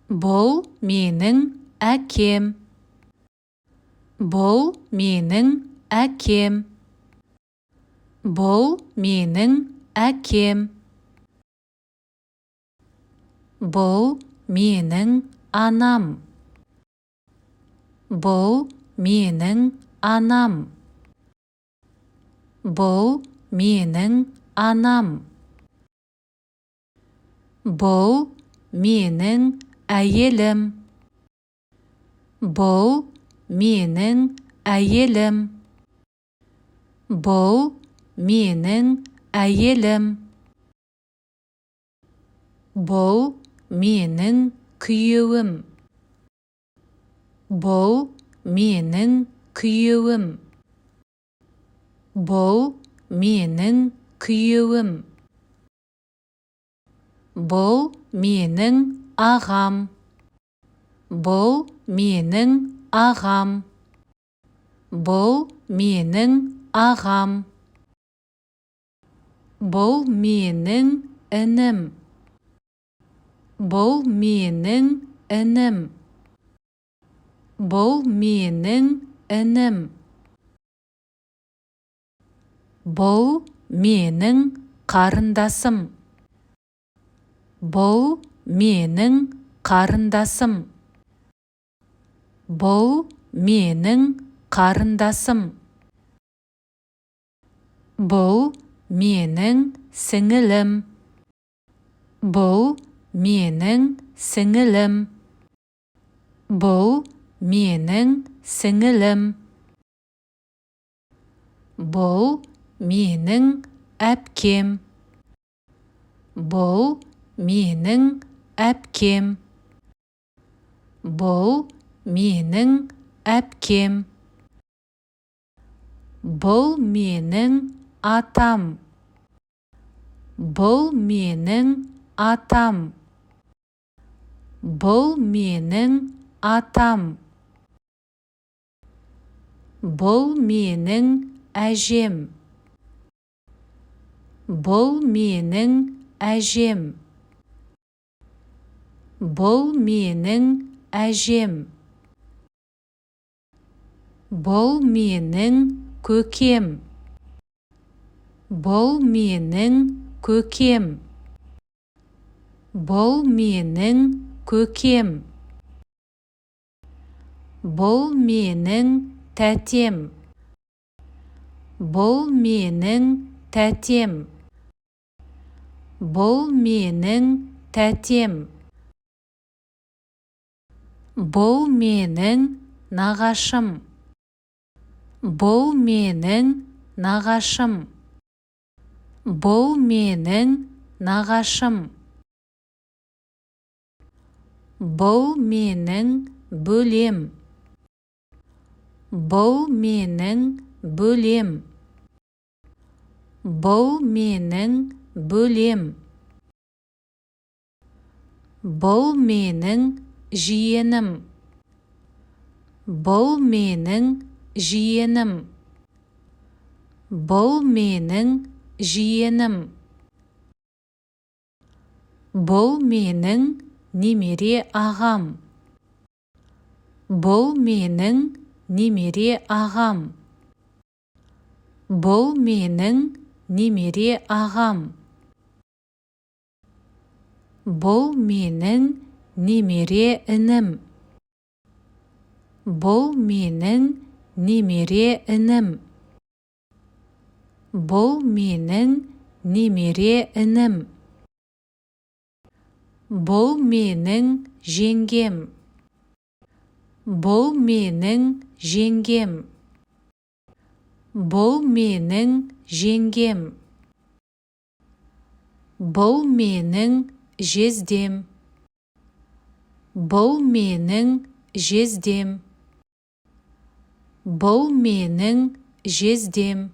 Бұл менің әкем. Бұл менің әкем. Бұл менің әкем. Бұл менің анам. Бұл менің анам. Бұл менің анам. Бұл менің әйелім. Бұл менің әйелім. Бұл менің әйелім. Бұл менің күйеуім. Бұл менің күйеуім. Бұл менің күйеуім. Бұл менің ағам. Бұл менің ағам. Бұл менің ағам. Бұл менің інім. Бұл менің інім. Бұл менің інім. Бұл менің қарындасым. Бұл менің қарындасым. Бұл менің қарындасым. Бұл менің сіңілім. Бұл менің сіңілім. Бұл менің сіңілім. Бұл менің әпкем. Бұл менің әпкем. Бұл менің әпкем. Бұл менің атам. Бұл менің атам. Бұл менің атам. Бұл менің әжем. Бұл менің әжем. Бұл менің әжем. Бұл менің көкем. Бұл менің көкем. Бұл менің көкем. Бұл менің тәтем. Бұл менің тәтем. Бұл менің тәтем. Бұл менің нағашым. Бұл менің нағашым. Бұл менің нағашым. Бұл менің бөлем. Бұл менің бөлем. Бұл менің бөлем. Бұл менің жиенім. Бұл менің жиенім. Бұл менің жиенім. Бұл менің немере ағам. Бұл менің немере ағам. Бұл менің немере ағам. Бұл менің немере інім. Бұл менің немере інім. Бұл менің немере інім. Бұл менің жеңгем. Бұл менің жеңгем. Бұл менің жеңгем. Бұл менің жездем. Бұл менің жездем. Бұл менің жездем.